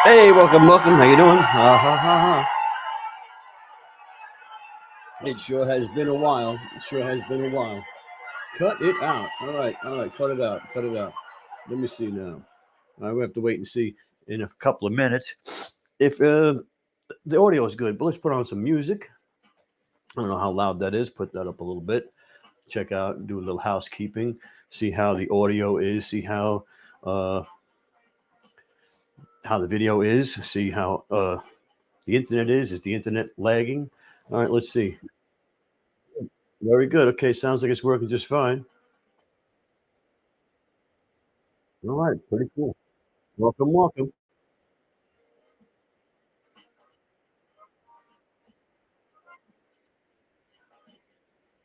Hey, welcome, welcome. How you doing? Ha ha ha ha. It sure has been a while. It sure has been a while. Cut it out. All right. Cut it out. Cut it out. Let me see now. All right, we have to wait and see in a couple of minutes if the audio is good. But let's put on some music. I don't know how loud that is. Put that up a little bit. Check out, do a little housekeeping. See how the audio is. See uh, how the video is. See how the internet is. Is the internet lagging? All right, let's see. Very good. Okay, sounds like it's working just fine. All right, pretty cool. Welcome, welcome.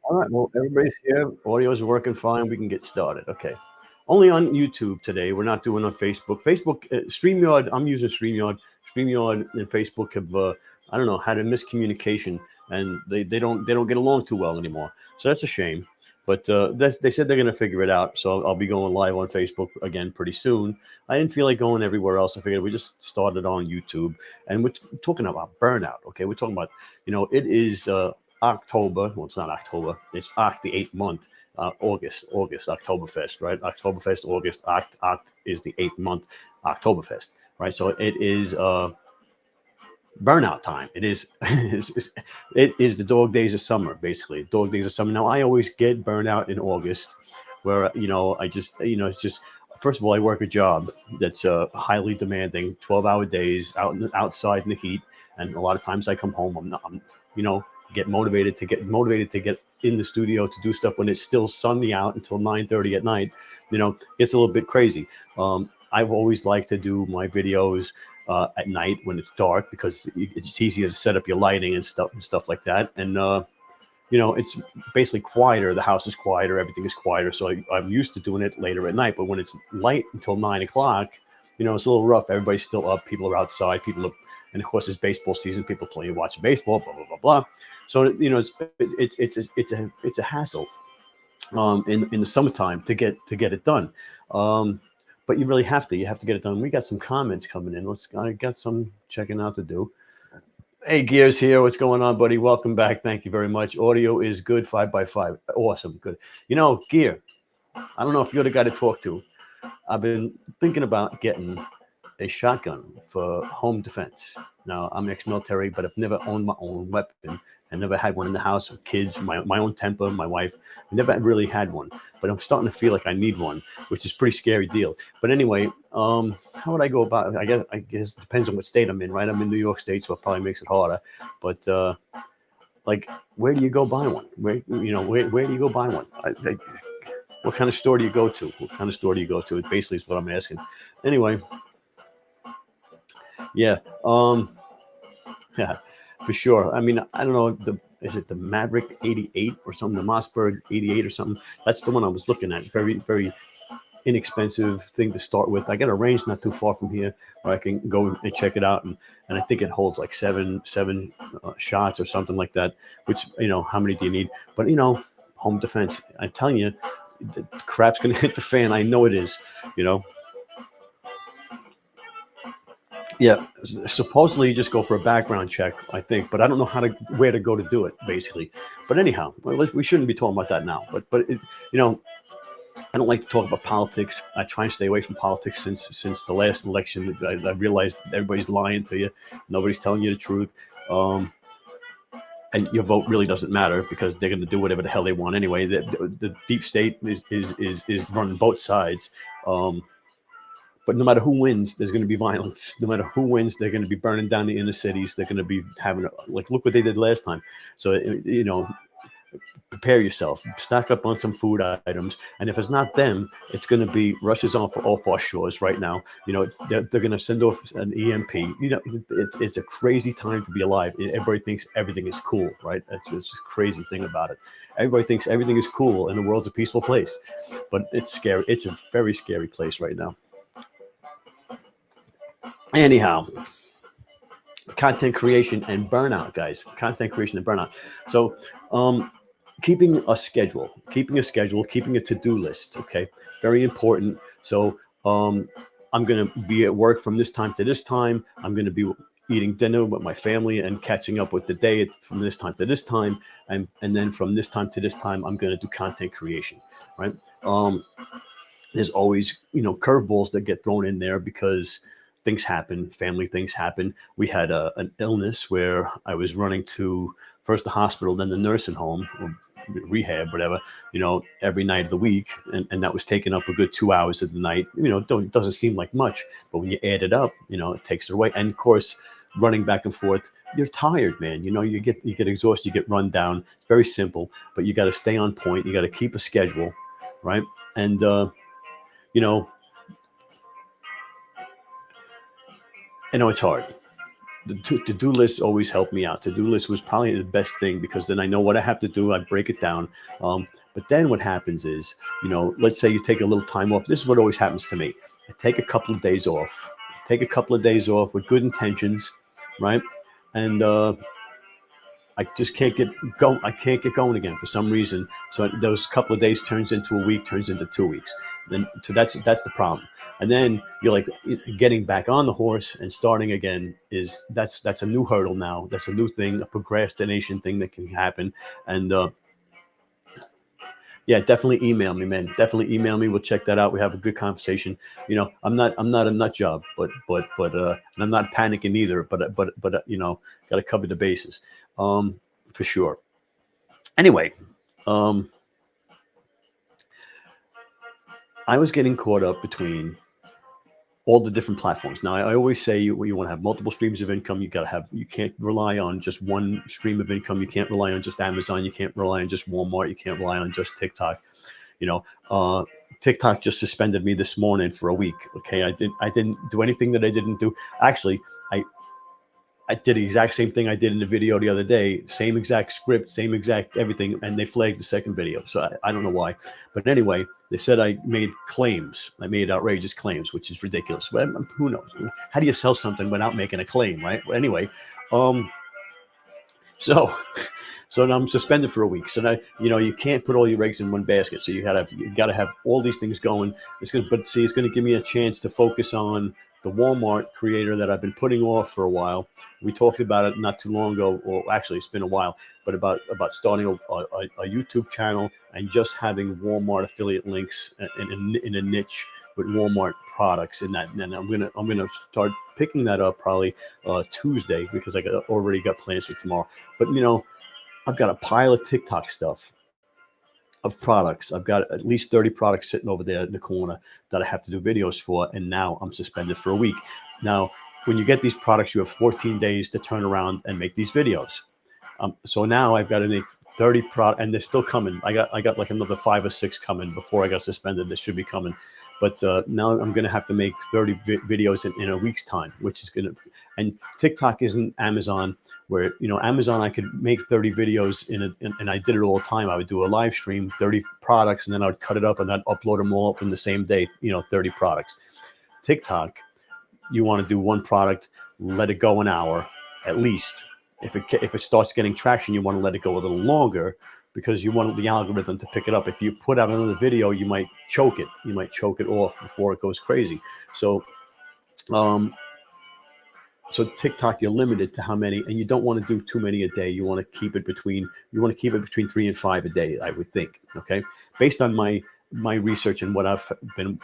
All right, well, everybody's here. Audio's working fine. We can get started. Okay. Only on YouTube today. We're not doing on Facebook. Facebook, StreamYard, I'm using StreamYard. StreamYard and Facebook have, I don't know, had a miscommunication, and they don't get along too well anymore. So that's a shame. But they said they're going to figure it out. So I'll be going live on Facebook again pretty soon. I didn't feel like going everywhere else. I figured we just started on YouTube, and we're talking about burnout. Okay, we're talking about, it is October. Well, it's not October. It's the 8th month. August, Oktoberfest, right? Oktoberfest, August, Oct is the 8th month, Oktoberfest, right? So it is burnout time. It is, it is the dog days of summer, basically. Dog days of summer. Now, I always get burnout in August, where I just, it's just. First of all, I work a job that's highly demanding, 12-hour days outside in the heat, and a lot of times I come home. I'm not, I'm, get motivated to get in the studio to do stuff when it's still sunny out until 9:30 at night. It's a little bit crazy. I've always liked to do my videos at night when it's dark because it's easier to set up your lighting and stuff like that. And it's basically quieter. The house is quieter. Everything is quieter. So I'm used to doing it later at night. But when it's light until 9 o'clock, it's a little rough. Everybody's still up. People are outside. And of course, it's baseball season. People playing, watching baseball. Blah blah blah blah. So it's a hassle in the summertime to get it done. Um, but you really have to. You have to get it done. We got some comments coming in. I got some checking out to do. Hey, Gears here. What's going on, buddy? Welcome back. Thank you very much. Audio is good. 5x5. Awesome. Good. Gear. I don't know if you're the guy to talk to. I've been thinking about getting a shotgun for home defense. Now, I'm ex-military, but I've never owned my own weapon. I never had one in the house with kids, my own temper, my wife. I never really had one, but I'm starting to feel like I need one, which is a pretty scary deal. But anyway, how would I go about it? I guess it depends on what state I'm in, right? I'm in New York State, so it probably makes it harder. But like, where do you go buy one? Where do you go buy one? What kind of store do you go to? What kind of store do you go to? It basically is what I'm asking. Anyway, yeah. Yeah, for sure. I mean, I don't know. Is it the Maverick 88 or something? The Mossberg 88 or something? That's the one I was looking at. Very, very inexpensive thing to start with. I got a range not too far from here where I can go and check it out, and I think it holds like seven shots or something like that. Which how many do you need? But home defense. I'm telling you, the crap's gonna hit the fan. I know it is. You know. Yeah, supposedly you just go for a background check, I think, but I don't know where to go to do it, basically. But anyhow, we shouldn't be talking about that now. But you know, I don't like to talk about politics. I try and stay away from politics since the last election. I realized everybody's lying to you. Nobody's telling you the truth. And your vote really doesn't matter because they're going to do whatever the hell they want anyway. The deep state is running both sides. But no matter who wins, there's going to be violence. No matter who wins, they're going to be burning down the inner cities. They're going to be having like look what they did last time. So prepare yourself, stock up on some food items, and if it's not them, it's going to be Russia's off our shores right now. They're going to send off an EMP. It's a crazy time to be alive. Everybody thinks everything is cool, right? That's just a crazy thing about it. Everybody thinks everything is cool and the world's a peaceful place, but it's scary. It's a very scary place right now. Anyhow, content creation and burnout, guys. Content creation and burnout. So, keeping a schedule, keeping a to-do list. Okay, very important. So, I'm going to be at work from this time to this time. I'm going to be eating dinner with my family and catching up with the day from this time to this time. And then from this time to this time, I'm going to do content creation, right? There's always, curveballs that get thrown in there because things happen, family things happen. We had an illness where I was running to first the hospital, then the nursing home, or rehab, whatever, every night of the week. And that was taking up a good 2 hours of the night. It doesn't seem like much, but when you add it up, it takes it away. And of course, running back and forth, you're tired, man. You get exhausted, you get run down. It's very simple, but you got to stay on point. You got to keep a schedule, right? And, I know it's hard. The to-do list always helped me out. To-do list was probably the best thing because then I know what I have to do. I break it down. But then what happens is, let's say you take a little time off. This is what always happens to me. I take a couple of days off. Take a couple of days off with good intentions, right? And I just can't get going. I can't get going again for some reason. So those couple of days turns into a week, turns into 2 weeks. So that's the problem. And then you're like getting back on the horse and starting again that's a new hurdle now. That's a new thing, a procrastination thing that can happen. And yeah, definitely email me, man. Definitely email me. We'll check that out. We have a good conversation. I'm not a nut job, but and I'm not panicking either. But got to cover the bases, for sure. Anyway, I was getting caught up between all the different platforms. Now, I always say you want to have multiple streams of income. You can't rely on just one stream of income. You can't rely on just Amazon. You can't rely on just Walmart. You can't rely on just TikTok. TikTok just suspended me this morning for a week. Okay. I didn't do anything that I didn't do. Actually, I did the exact same thing I did in the video the other day, same exact script, same exact everything, and they flagged the second video. So I don't know why. But anyway, they said I made claims. I made outrageous claims, which is ridiculous. But who knows? How do you sell something without making a claim, right? Well, anyway, so now I'm suspended for a week. So now, you can't put all your eggs in one basket. So you gotta have all these things going. It's going to give me a chance to focus on the Walmart creator that I've been putting off for a while. We talked about it not too long ago, or actually it's been a while, but about starting a YouTube channel and just having Walmart affiliate links in a niche with Walmart products in that. And I'm gonna start picking that up probably Tuesday because I already got plans for tomorrow. But I've got a pile of TikTok stuff of products. I've got at least 30 products sitting over there in the corner that I have to do videos for. And now I'm suspended for a week. Now, when you get these products, you have 14 days to turn around and make these videos. So now I've got to make 30 products, and they're still coming. I got like another 5 or 6 coming before I got suspended. They should be coming. But now I'm going to have to make 30 videos in a week's time, which is going to, and TikTok isn't Amazon where, Amazon, I could make 30 videos and I did it all the time. I would do a live stream, 30 products, and then I would cut it up and I'd upload them all up in the same day, 30 products. TikTok, you want to do one product, let it go an hour at least. If it starts getting traction, you want to let it go a little longer because you want the algorithm to pick it up. If you put out another video, you might choke it. You might choke it off before it goes crazy. So TikTok, you're limited to how many, and you don't want to do too many a day. You want to keep it between 3 and 5 a day, I would think. Okay. Based on my research and what I've been,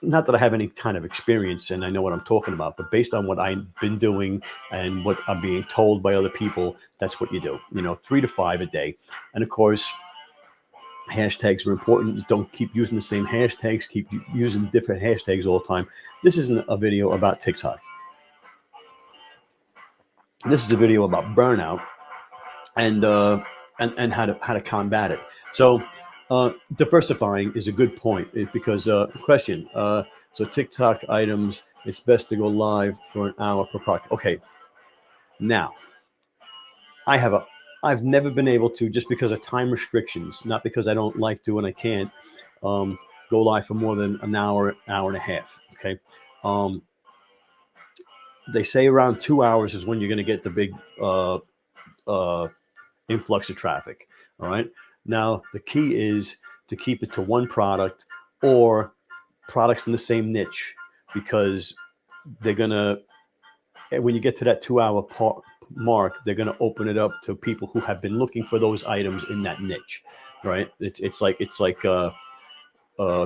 not that I have any kind of experience and I know what I'm talking about, but based on what I've been doing and what I'm being told by other people, that's what you do, 3 to 5 a day. And of course, hashtags are important. Don't keep using the same hashtags, keep using different hashtags all the time. This isn't a video about TikTok. This is a video about burnout and how to combat it. So diversifying is a good point because question. So TikTok items, it's best to go live for an hour per product. Okay. Now, I've never been able to, just because of time restrictions, not because I don't like to and I can't, go live for more than an hour and a half. Okay. They say around 2 hours is when you're going to get the big influx of traffic. All right. Now, the key is to keep it to one product or products in the same niche, because they're gonna, when you get to that 2 hour mark, they're gonna open it up to people who have been looking for those items in that niche, right? It's like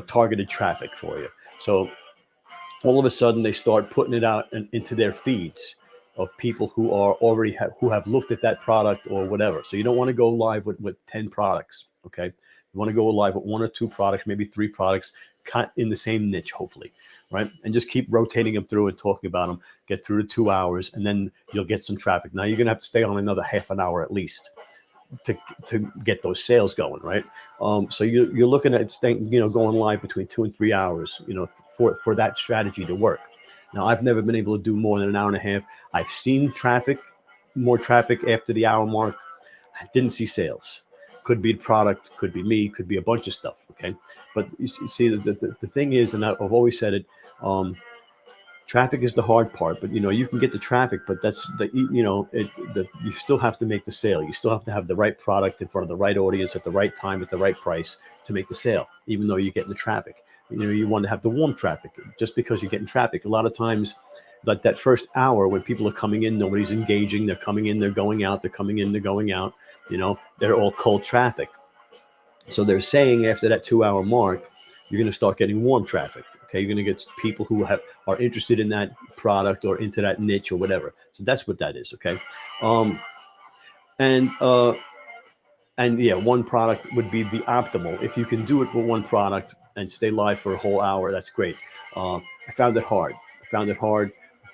targeted traffic for you. So all of a sudden they start putting it out into their feeds of people who are already who have looked at that product or whatever. So you don't want to go live with 10 products. Okay. You want to go live with 1 or 2 products, maybe 3 products in the same niche, hopefully. Right. And just keep rotating them through and talking about them, get through the 2 hours, and then you'll get some traffic. Now you're going to have to stay on another half an hour at least to get those sales going, right? So you're looking at staying, going live between 2 and 3 hours, for that strategy to work. Now, I've never been able to do more than an hour and a half. I've seen more traffic after the hour mark. I didn't see sales. Could be the product, could be me, could be a bunch of stuff. Okay, but you see, the thing is, and I've always said it. Traffic is the hard part, but you can get the traffic, but that's you still have to make the sale. You still have to have the right product in front of the right audience at the right time at the right price to make the sale, even though you're getting the traffic. You want to have the warm traffic. Just because you're getting traffic, a lot of times, like that first hour when people are coming in, nobody's engaging. They're coming in, they're going out. They're coming in, they're going out. They're all cold traffic. So they're saying after that 2 hour mark, you're going to start getting warm traffic. Okay, you're going to get people who are interested in that product or into that niche or whatever. So that's what that is. Okay, and yeah, one product would be the optimal. If you can do it for one product and stay live for a whole hour, that's great. I found it hard.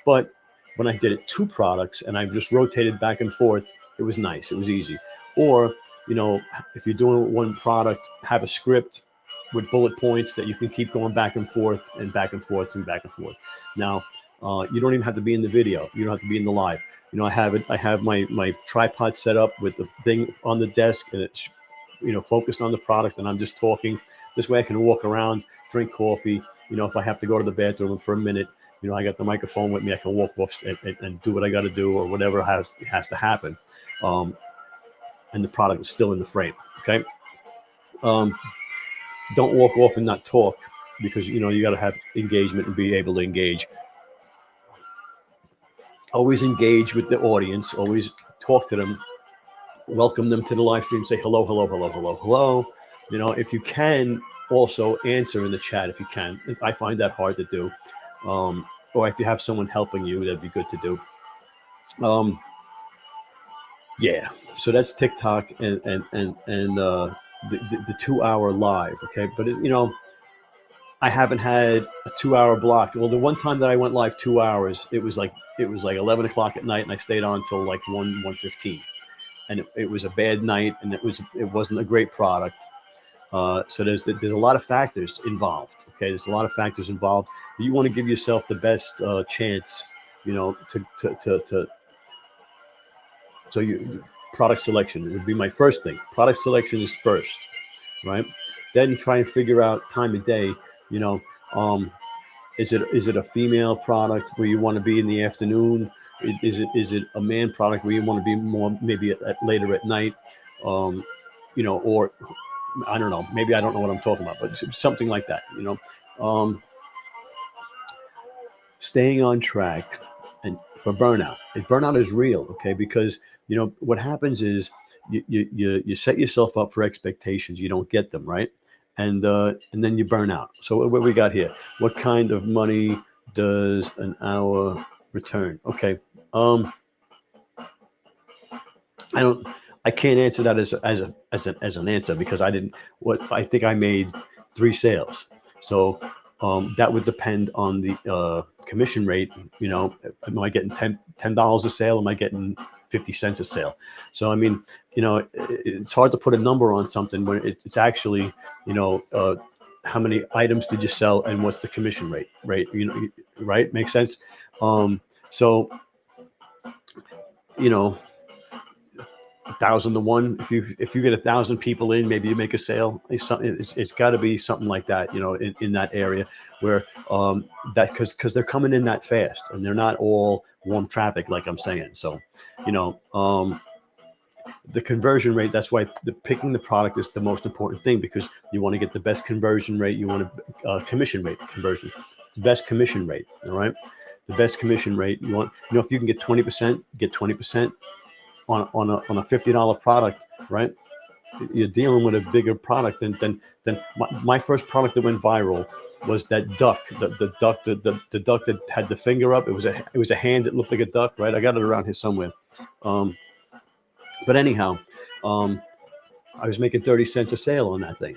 But when I did it 2 products and I just rotated back and forth, it was nice. It was easy. Or if you're doing one product, have a script with bullet points that you can keep going back and forth and back and forth and back and forth. Now, you don't even have to be in the video. You don't have to be in the live. I have my tripod set up with the thing on the desk, and it's focused on the product, and I'm just talking. This way I can walk around, drink coffee. If I have to go to the bathroom for a minute, I got the microphone with me. I can walk off and do what I got to do or whatever has to happen. And the product is still in the frame. Okay. Don't walk off and not talk, because you got to have engagement and be able to engage. Always engage with the audience. Always talk to them. Welcome them to the live stream. Say hello, hello, hello, hello, hello. If you can, also answer in the chat if you can. I find that hard to do. Or if you have someone helping you, that'd be good to do. Yeah. So that's TikTok and the 2 hour live. Okay. But I haven't had a 2 hour block. Well, the one time that I went live 2 hours, it was like 11 o'clock at night, and I stayed on until like 1:15, and it was a bad night, and it wasn't a great product. So there's a lot of factors involved. Okay. There's a lot of factors involved. You want to give yourself the best chance, so product selection would be my first thing. Product selection is first, right? Then try and figure out time of day. Is it a female product where you want to be in the afternoon? Is it a man product where you want to be more maybe later at night? Or I don't know. Maybe I don't know what I'm talking about, but something like that. Staying on track and for burnout. Burnout is real, okay? Because what happens is you set yourself up for expectations. You don't get them, right? And then you burn out. So what we got here? What kind of money does an hour return? Okay. I can't answer that as an answer, because I think I made 3 sales. So that would depend on the commission rate. Am I getting $10 a sale? Am I getting 50 cents a sale? So, I mean, it's hard to put a number on something when it's actually, how many items did you sell and what's the commission rate, right? Right? Makes sense. So, 1,000 to 1. If you get 1,000 people in, maybe you make a sale. It's got to be something like that, in that area where that because they're coming in that fast and they're not all warm traffic, like I'm saying. So, the conversion rate. That's why picking the product is the most important thing, because you want to get the best conversion rate. You want to commission rate conversion, the best commission rate. All right, the best commission rate. You want, if you can get 20%, get 20% on a $50 product, right? You're dealing with a bigger product than my first product that went viral was that duck, the duck, the duck that had the finger up. It was a hand that looked like a duck, right? I got it around here somewhere. But anyhow, I was making 30 cents a sale on that thing.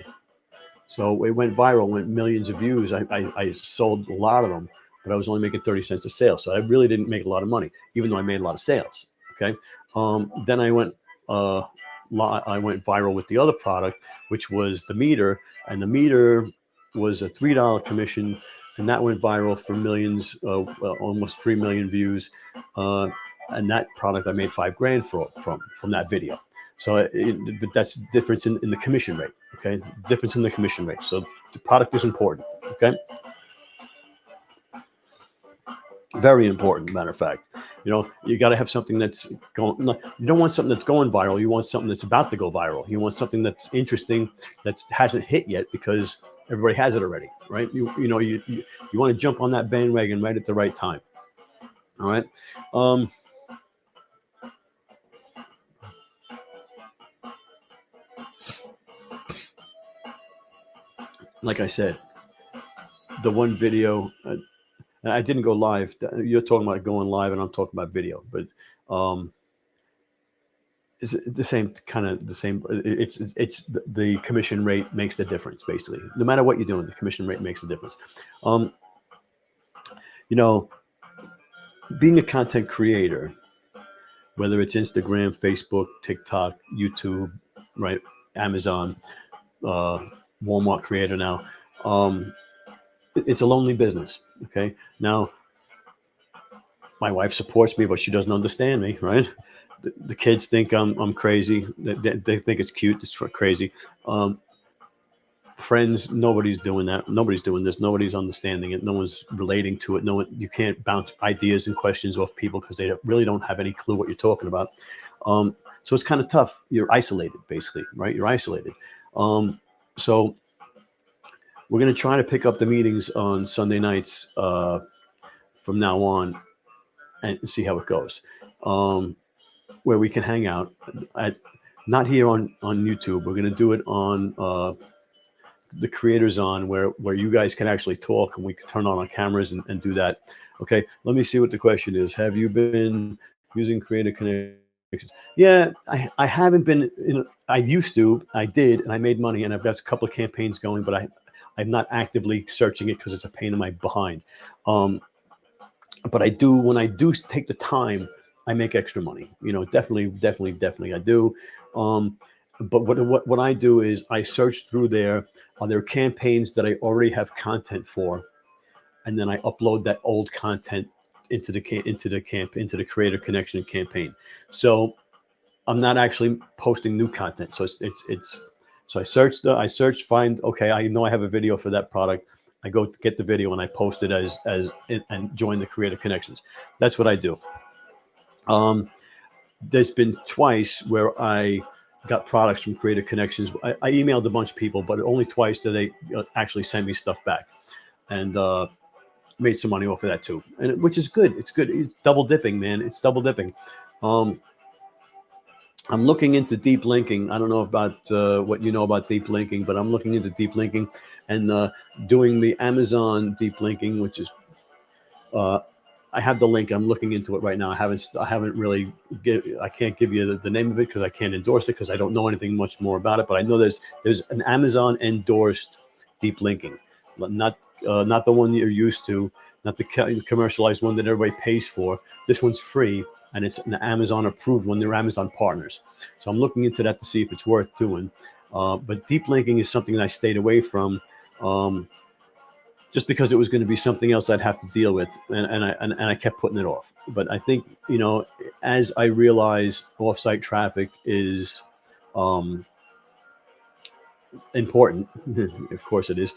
So it went viral, went millions of views. I sold a lot of them, but I was only making 30 cents a sale. So I really didn't make a lot of money, even though I made a lot of sales. Okay. Then I went viral with the other product, which was the meter, and the meter was a $3 commission, and that went viral for millions, almost 3 million views. And that product I made $5,000 from that video. So, but that's difference in the commission rate. Okay, difference in the commission rate. So the product is important. Okay, very important. Matter of fact, you got to have something that's going. You don't want something that's going viral. You want something that's about to go viral. You want something that's interesting, that hasn't hit yet because everybody has it already, right? You want to jump on that bandwagon right at the right time. All right. Like I said, the one video, I didn't go live. You're talking about going live, and I'm talking about video, but it's the same kind of the same. It's the commission rate makes the difference, basically. No matter what you're doing, the commission rate makes the difference. Being a content creator, whether it's Instagram, Facebook, TikTok, YouTube, right, Amazon, Walmart creator now, it's a lonely business. Okay. Now, my wife supports me, but she doesn't understand me, right? The kids think I'm crazy. They think it's cute. It's crazy. Friends, nobody's doing that. Nobody's doing this. Nobody's understanding it. No one's relating to it. You can't bounce ideas and questions off people because they really don't have any clue what you're talking about. So it's kind of tough. You're isolated, basically, right? You're isolated. So we're going to try to pick up the meetings on Sunday nights from now on and see how it goes, where we can hang out. Not here on YouTube. We're going to do it on the Creator Zone, where you guys can actually talk and we can turn on our cameras and do that. Okay, let me see what the question is. Have you been using Creator Connections? Yeah, I haven't been. I used to. I did, and I made money, and I've got a couple of campaigns going, but I'm not actively searching it because it's a pain in my behind. But I do, when I do take the time, I make extra money. Definitely I do. But what I do is I search through there. Are there campaigns that I already have content for, and then I upload that old content into the Creator Connection campaign. So I'm not actually posting new content. So so I search, find, okay, I know I have a video for that product. I go to get the video and I post it and join the Creator Connections. That's what I do. There's been twice where I got products from Creator Connections. I emailed a bunch of people, but only twice did they actually send me stuff back, and made some money off of that too. And which is good. It's good. It's double dipping, man. It's double dipping. I'm looking into deep linking. I don't know about what you know about deep linking, but I'm looking into deep linking and doing the Amazon deep linking, which is I have the link. I'm looking into it right now. I haven't really I can't give you the name of it because I can't endorse it because I don't know anything much more about it. But I know there's an Amazon endorsed deep linking, not the one you're used to, not the commercialized one that everybody pays for. This one's free, and it's an Amazon approved one. They're Amazon partners. So I'm looking into that to see if it's worth doing. But deep linking is something that I stayed away from. Just because it was going to be something else I'd have to deal with, and I kept putting it off. But I think, as I realize offsite traffic is important, of course it is.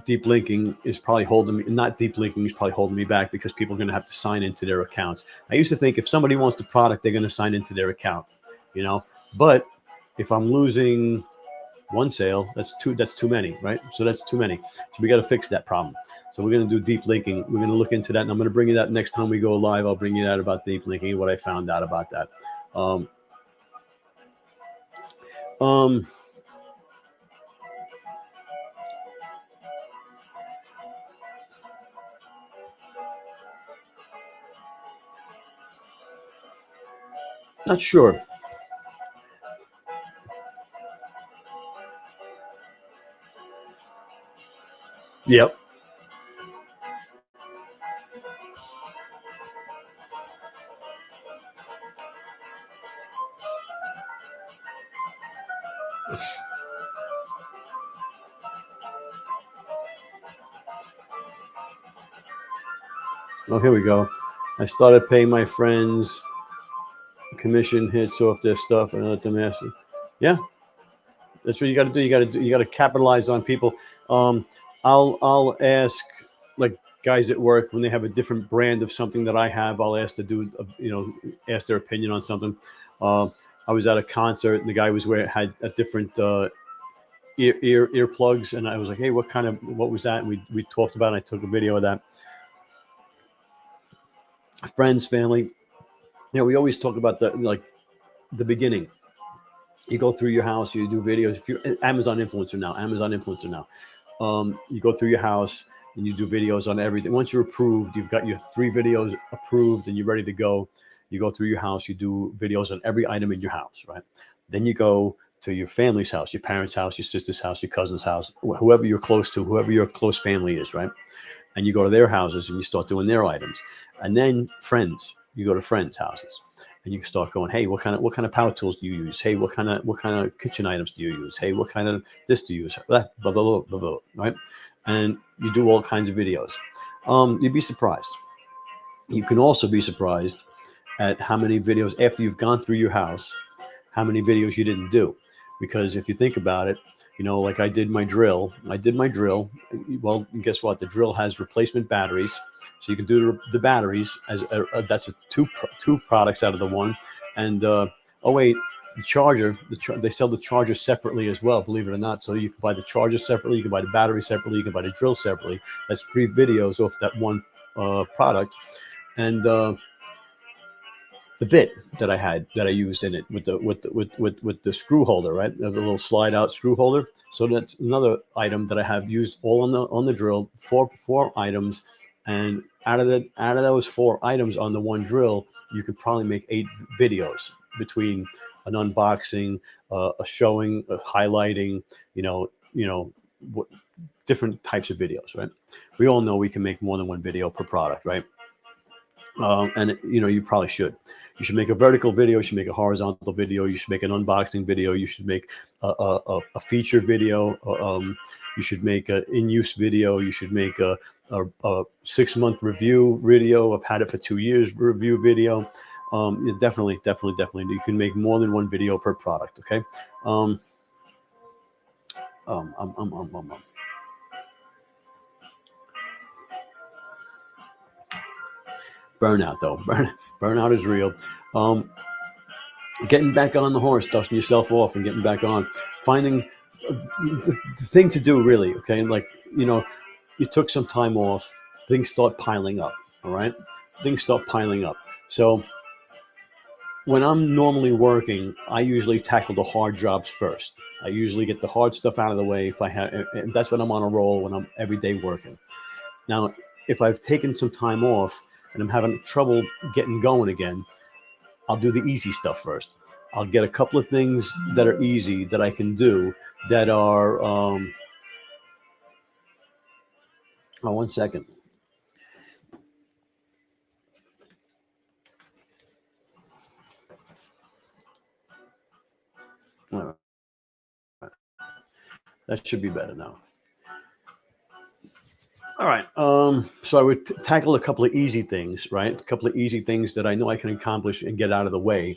Deep linking is probably holding me. Not deep linking is probably holding me back because people are going to have to sign into their accounts. I used to think if somebody wants the product, they're going to sign into their account. you know. But if I'm losing one sale, that's too many, right? So that's too many. So we got to fix that problem. So we're going to do deep linking. We're going to look into that, and I'm going to bring you that next time we go live. I'll bring you that about deep linking and what I found out about that. Not sure. Yep. Oh, here we go. I started paying my friends commission hits off their stuff and let them ask. Yeah, that's what you got to do. You got to capitalize on people. I'll ask like guys at work when they have a different brand of something that I have. I'll ask to do ask their opinion on something. I was at a concert and the guy had a different earplugs, and I was like, hey, what was that? And we talked about it. I took a video of that. Friends, family. We always talk about the beginning. You go through your house, you do videos. If you're Amazon influencer now, you go through your house and you do videos on everything. Once you're approved, you've got your 3 videos approved and you're ready to go. You go through your house, you do videos on every item in your house, right? Then you go to your family's house, your parents' house, your sister's house, your cousin's house, whoever you're close to, whoever your close family is, right? And you go to their houses and you start doing their items. And then friends, you go to friends' houses and you start going, hey, what kind of power tools do you use? Hey, what kind of kitchen items do you use? Hey, what kind of this do you use? Blah, blah, blah, blah, blah, right? And you do all kinds of videos. You'd be surprised. You can also be surprised at how many videos after you've gone through your house, how many videos you didn't do. Because if you think about it, like I did my drill. Well, guess what? The drill has replacement batteries. So you can do the batteries as that's two products out of the one. And the charger, they sell the charger separately as well, believe it or not. So you can buy the charger separately, you can buy the battery separately, you can buy the drill separately. That's 3 videos off that one product. And the bit that I used in it with the screw holder, right? There's a little slide out screw holder. So that's another item that I have used all on the drill. 4 items, and out of those 4 items on the one drill, you could probably make 8 videos between an unboxing, a showing, a highlighting, different types of videos, right? We all know we can make more than 1 video per product, right? And you probably should. You should make a vertical video. You should make a horizontal video. You should make an unboxing video. You should make a feature video. You should make an in-use video. You should make a 6-month review video. I've had it for 2 years. Review video. Definitely. You can make more than 1 video per product. Okay. Burnout, though. Burnout is real. Getting back on the horse, dusting yourself off and getting back on. Finding the thing to do, really, okay? You took some time off. Things start piling up, all right? Things start piling up. So when I'm normally working, I usually tackle the hard jobs first. I usually get the hard stuff out of the way and that's when I'm on a roll, when I'm every day working. Now, if I've taken some time off, and I'm having trouble getting going again, I'll do the easy stuff first. I'll get a couple of things that are easy that I can do that are, 1 second. All right. That should be better now. All right. So I would tackle a couple of easy things, right? A couple of easy things that I know I can accomplish and get out of the way.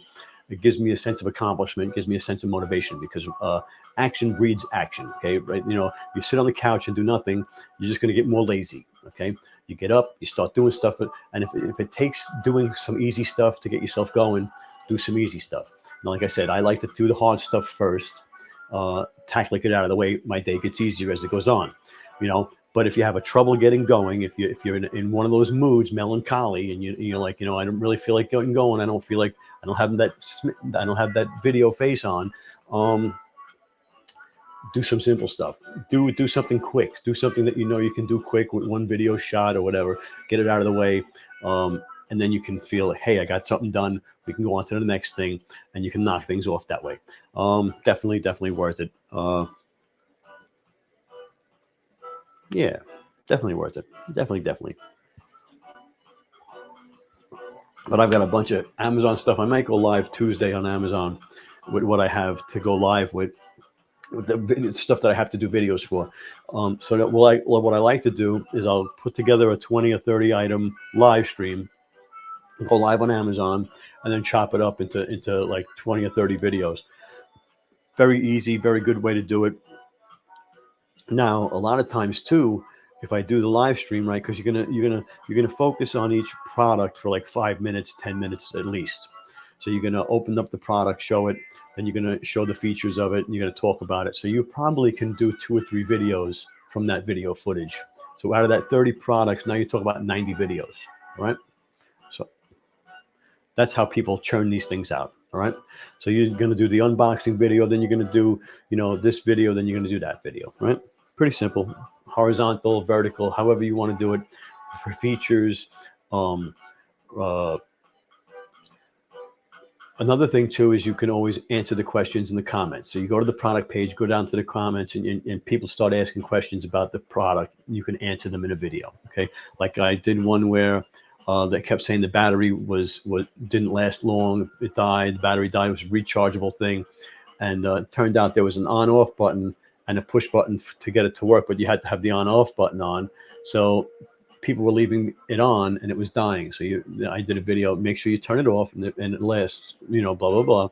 It gives me a sense of accomplishment, gives me a sense of motivation, because action breeds action. Okay. Right. You sit on the couch and do nothing, you're just going to get more lazy. Okay. You get up, you start doing stuff. And if it takes doing some easy stuff to get yourself going, do some easy stuff. Now, like I said, I like to do the hard stuff first, tackle it out of the way. My day gets easier as it goes on, you know. But if you have a trouble getting going, if you're in one of those moods, melancholy, and you're like, I don't really feel like getting going. I don't feel like I don't have that video face on. Do some simple stuff. Do something quick. Do something that you can do quick with one video shot or whatever. Get it out of the way, and then you can feel like, hey, I got something done. We can go on to the next thing, and you can knock things off that way. Definitely worth it. Yeah, definitely worth it. Definitely. But I've got a bunch of Amazon stuff. I might go live Tuesday on Amazon with what I have to go live with the stuff that I have to do videos for. So that what I like to do is I'll put together a 20 or 30 item live stream, go live on Amazon, and then chop it up into like 20 or 30 videos. Very easy, very good way to do it. Now, a lot of times too, if I do the live stream, right, because you're gonna focus on each product for like 5 minutes, 10 minutes at least. So you're gonna open up the product, show it, then you're gonna show the features of it, and you're gonna talk about it. So you probably can do 2 or 3 videos from that video footage. So out of that 30 products, now you talk about 90 videos, all right? So that's how people churn these things out. All right. So you're going to do the unboxing video, then you're going to do, this video, then you're going to do that video, right? Pretty simple, horizontal, vertical, however you want to do it for features. Another thing too is you can always answer the questions in the comments. So you go to the product page, go down to the comments, and people start asking questions about the product. You can answer them in a video. Okay. Like I did one where that kept saying the battery didn't last long. It died. The battery died. It was a rechargeable thing, and it turned out there was an on-off button and a push button to get it to work, but you had to have the on-off button on. So people were leaving it on, and it was dying. So I did a video. Make sure you turn it off, and it lasts. Blah blah blah,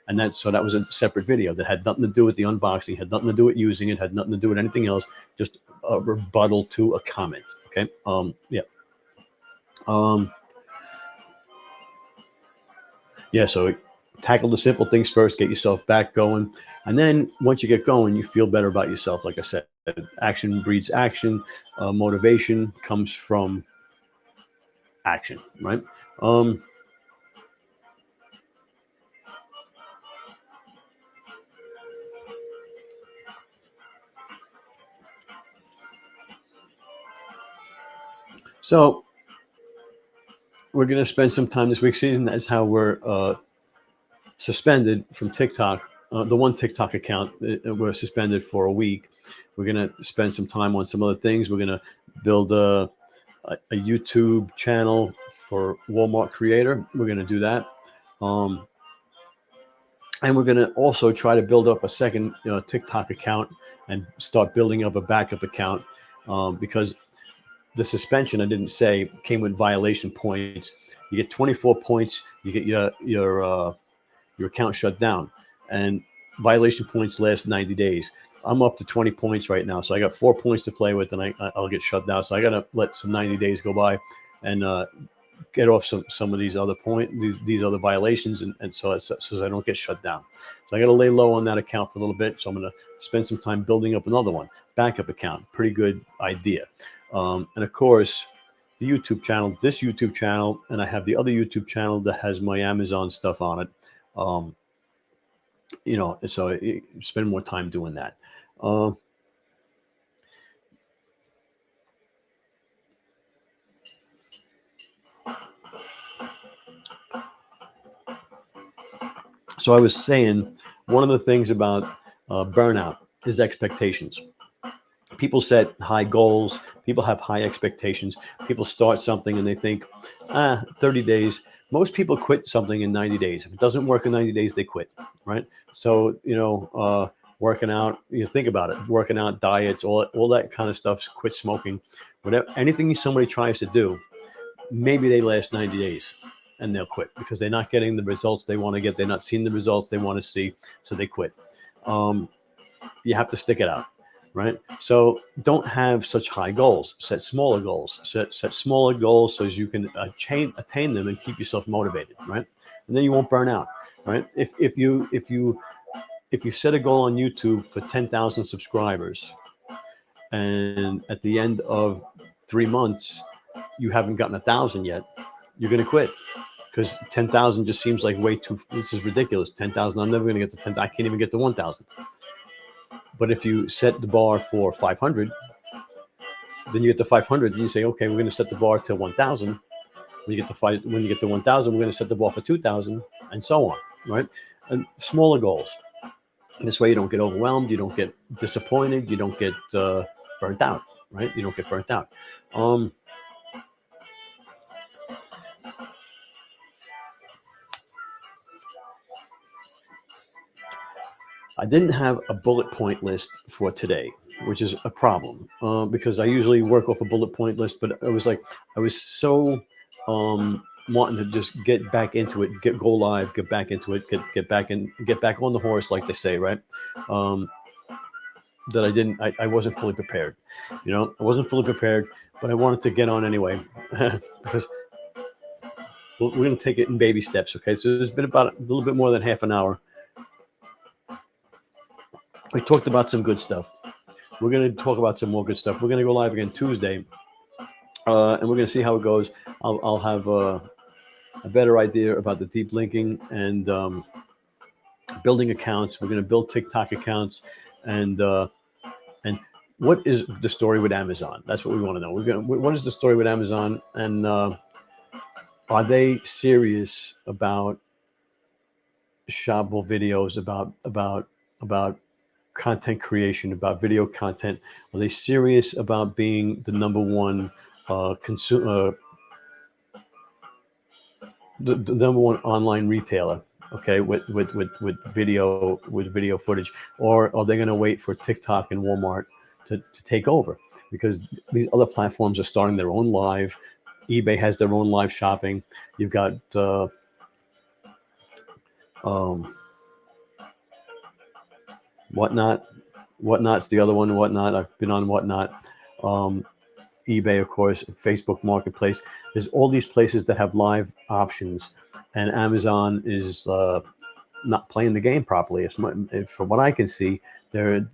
and that was a separate video that had nothing to do with the unboxing, had nothing to do with using it, had nothing to do with anything else. Just a rebuttal to a comment. Okay. Yeah. So tackle the simple things first, get yourself back going. And then once you get going, you feel better about yourself. Like I said, action breeds action. Motivation comes from action, right? So we're going to spend some time this week, season. That's how we're suspended from TikTok. The one TikTok account, we're suspended for a week. We're going to spend some time on some other things. We're going to build a YouTube channel for Walmart Creator. We're going to do that. And we're going to also try to build up a second TikTok account and start building up a backup account because the suspension, I didn't say, came with violation points. You get 24 points. You get your account shut down, and violation points last 90 days. I'm up to 20 points right now, so I got 4 points to play with, and I'll get shut down. So I got to let some 90 days go by and get off some of these other these other violations, and so I don't get shut down. So I got to lay low on that account for a little bit. So I'm going to spend some time building up another one, backup account. Pretty good idea. And of course, the YouTube channel, this YouTube channel, and I have the other YouTube channel that has my Amazon stuff on it. So spend more time doing that. So I was saying, one of the things about burnout is expectations. People set high goals. People have high expectations. People start something and they think, 30 days. Most people quit something in 90 days. If it doesn't work in 90 days, they quit, right? So, working out, think about it, working out, diets, all that kind of stuff, quit smoking, whatever, anything somebody tries to do, maybe they last 90 days and they'll quit because they're not getting the results they want to get. They're not seeing the results they want to see. So they quit. You have to stick it out. Right. So don't have such high goals. Set smaller goals. Set smaller goals so as you can attain them and keep yourself motivated. Right. And then you won't burn out. right? If you set a goal on YouTube for 10,000 subscribers, and at the end of 3 months you haven't gotten 1,000 yet, you're going to quit, because 10,000 just seems like way too. This is ridiculous. 10,000. I'm never going to get to 10. I can't even get to 1,000. But if you set the bar for 500, then you get to 500, and you say, okay, we're going to set the bar to 1,000. When you get to 1,000, we're going to set the bar for 2,000, and so on, right? And smaller goals. This way, you don't get overwhelmed, you don't get disappointed, you don't get burnt out, right? You don't get burnt out. I didn't have a bullet point list for today, which is a problem, because I usually work off a bullet point list, but it was like I was so wanting to just get back into it, go live, get back into it, get back on the horse, like they say, right? That I wasn't fully prepared. I wasn't fully prepared, but I wanted to get on anyway because we're going to take it in baby steps. Okay, so there's been about a little bit more than half an hour. We talked about some good stuff. We're going to talk about some more good stuff. We're going to go live again Tuesday, and we're going to see how it goes. I'll have a better idea about the deep linking and building accounts. We're going to build TikTok accounts, and what is the story with Amazon? That's what we want to know. What is the story with Amazon, and are they serious about shoppable videos, about content creation, about video content? Are they serious about being the number one consumer, the number one online retailer? Okay, with video footage, or are they going to wait for TikTok and Walmart to take over? Because these other platforms are starting their own live. eBay has their own live shopping. You've got Whatnot's the other one. Whatnot, I've been on Whatnot. eBay, of course, Facebook Marketplace. There's all these places that have live options, and Amazon is not playing the game properly. From what I can see, they're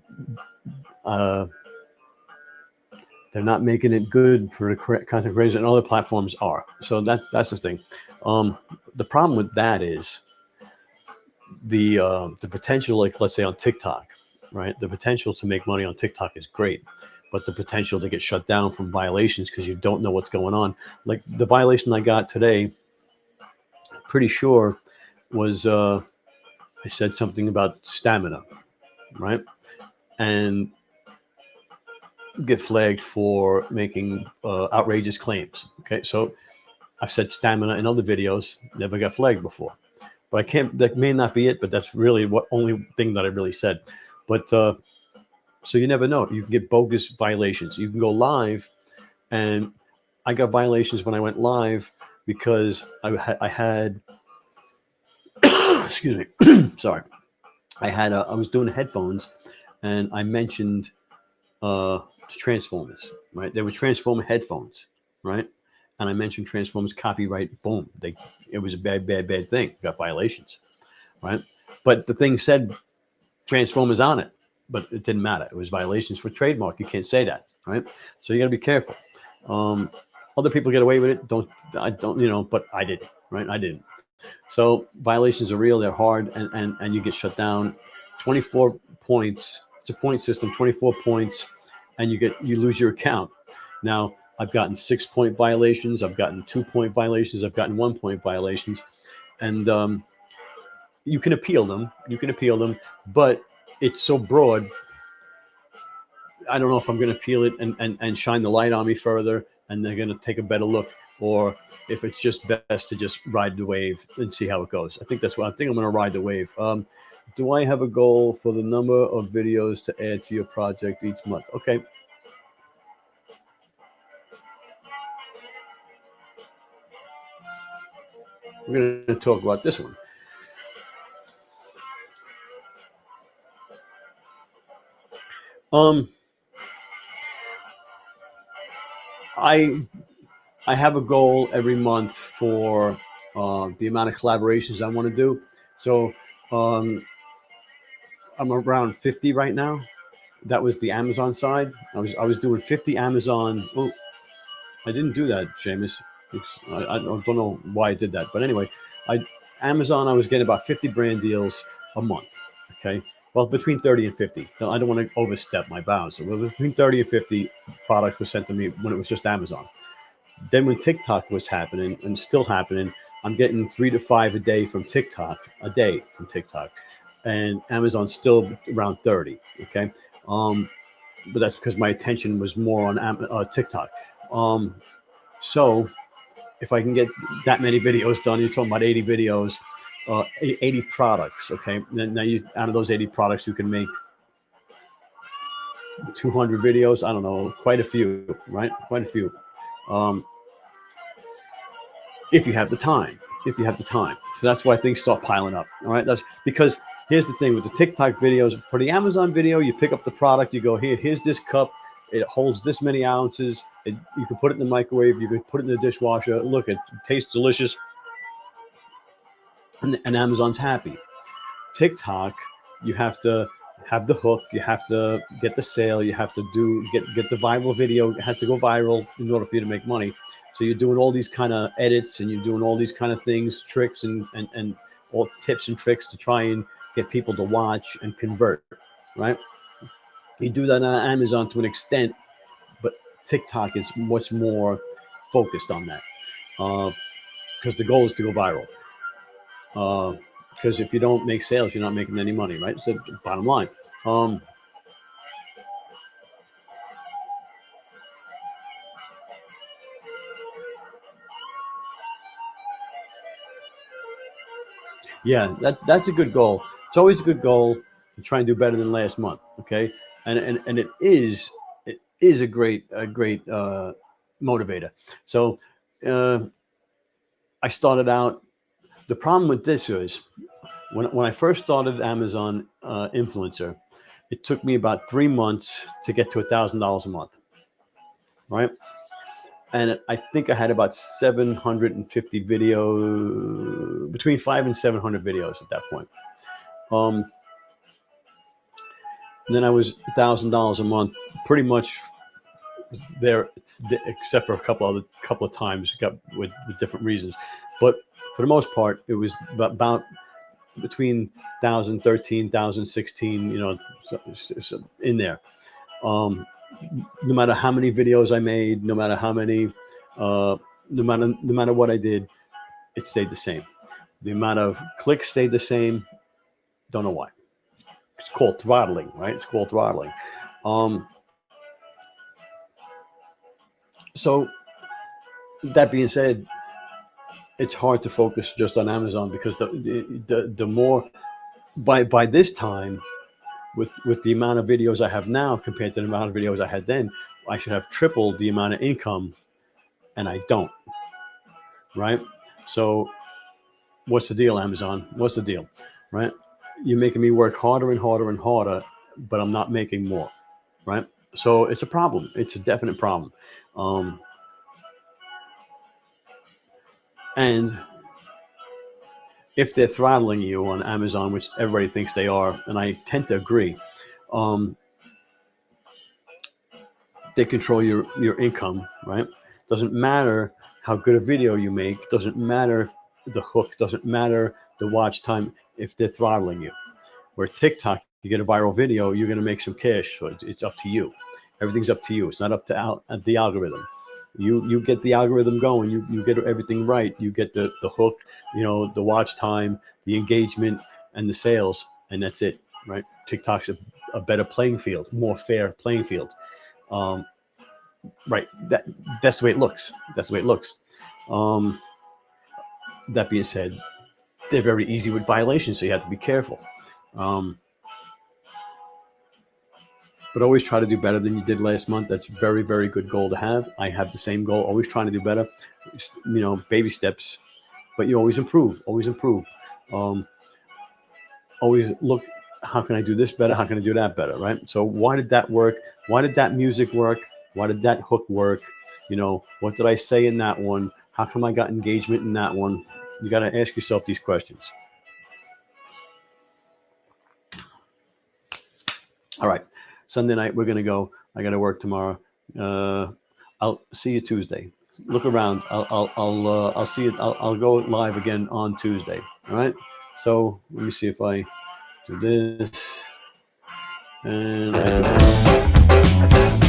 not making it good for the content creators, and other platforms are. So that's the thing. The problem with that is the potential, like let's say on TikTok, right? The potential to make money on TikTok is great, but the potential to get shut down from violations because you don't know what's going on. Like the violation I got today, pretty sure was I said something about stamina, right? And get flagged for making outrageous claims. Okay, so I've said stamina in other videos, never got flagged before. But I can't, that may not be it, but that's really what only thing that I really said. But so you never know. You can get bogus violations. You can go live, and I got violations when I went live because I had excuse me, sorry. I was doing headphones, and I mentioned Transformers, right? They were Transformer headphones, right? And I mentioned Transformers copyright. Boom! It was a bad thing. Got violations, right? But the thing said Transformers on it, but it didn't matter. It was violations for trademark. You can't say that, right? So you got to be careful. Other people get away with it. I don't, but I didn't, right? I didn't. So violations are real. They're hard, and you get shut down. 24 points. It's a point system. 24 points, and you lose your account. Now I've gotten 6-point violations. I've gotten 2-point violations. I've gotten 1-point violations, and you can appeal them. But it's so broad. I don't know if I'm going to appeal it and shine the light on me further, and they're going to take a better look, or if it's just best to just ride the wave and see how it goes. I think that's what I think. I'm going to ride the wave. Do I have a goal for the number of videos to add to your project each month? Okay. We're going to talk about this one. I have a goal every month for the amount of collaborations I want to do. So I'm around 50 right now. That was the Amazon side. I was doing 50 Amazon. Oh, I didn't do that, Seamus. I don't know why I did that, but anyway, I Amazon. I was getting about 50 brand deals a month. Okay, well, between 30 and 50. No, I don't want to overstep my bounds. So between 30 and 50 products were sent to me when it was just Amazon. Then when TikTok was happening and still happening, I'm getting 3 to 5 a day from TikTok, and Amazon's still around 30. Okay, um, but that's because my attention was more on TikTok. Um, so if I can get that many videos done, you're talking about 80 videos, 80 products. Okay, then now you out of those 80 products, you can make 200 videos. I don't know, quite a few, right? Quite a few. Um, if you have the time, so that's why things start piling up. All right, that's because here's the thing with the TikTok videos. For the Amazon video, you pick up the product, you go here's this cup, it holds this many ounces, you can put it in the microwave, you can put it in the dishwasher, look, it tastes delicious, and Amazon's happy. TikTok, you have to have the hook, you have to get the sale, you have to get the viral video. It has to go viral in order for you to make money. So you're doing all these kind of edits, and you're doing all these kind of things, tricks, and all tips and tricks to try and get people to watch and convert, right? You do that on Amazon to an extent, but TikTok is much more focused on that because the goal is to go viral. Because if you don't make sales, you're not making any money, right? So bottom line. Yeah, that's a good goal. It's always a good goal to try and do better than last month. Okay, and it is a great motivator. So I started out. The problem with this is when I first started Amazon influencer, it took me about 3 months to get to $1,000 a month, right? And I think I had about 750 videos, between 500 and 700 videos at that point. And then I was $1,000 a month, pretty much there, except for a couple of times got with different reasons. But for the most part, it was about between 1,013, 1,016, so in there. No matter how many videos I made, no matter how many, no matter what I did, it stayed the same. The amount of clicks stayed the same. Don't know why. It's called throttling, right? It's called throttling. Um, so that being said, it's hard to focus just on Amazon because the more by this time with the amount of videos I have now compared to the amount of videos I had then, I should have tripled the amount of income, and I don't. Right? So what's the deal, Amazon? What's the deal? Right? You're making me work harder and harder and harder, but I'm not making more. Right? So it's a problem. It's a definite problem. And if they're throttling you on Amazon, which everybody thinks they are, and I tend to agree, they control your income, right? Doesn't matter how good a video you make, doesn't matter the hook, doesn't matter the watch time if they're throttling you. Where TikTok, you get a viral video, you're going to make some cash. So it's up to you. Everything's up to you. It's not up to the algorithm. You get the algorithm going. You get everything right. You get the hook, the watch time, the engagement, and the sales, and that's it, right? TikTok's a better playing field, more fair playing field. Right. That's the way it looks. That's the way it looks. That being said, they're very easy with violations, so you have to be careful. But always try to do better than you did last month. That's a very, very good goal to have. I have the same goal, always trying to do better, baby steps, but you always improve, always look, how can I do this better? How can I do that better? Right. So why did that work? Why did that music work? Why did that hook work? What did I say in that one? How come I got engagement in that one? You got to ask yourself these questions. All right. Sunday night, we're going to go. I got to work tomorrow. I'll see you Tuesday. Look around. I'll see you. I'll go live again on Tuesday. All right. So let me see if I do this. And I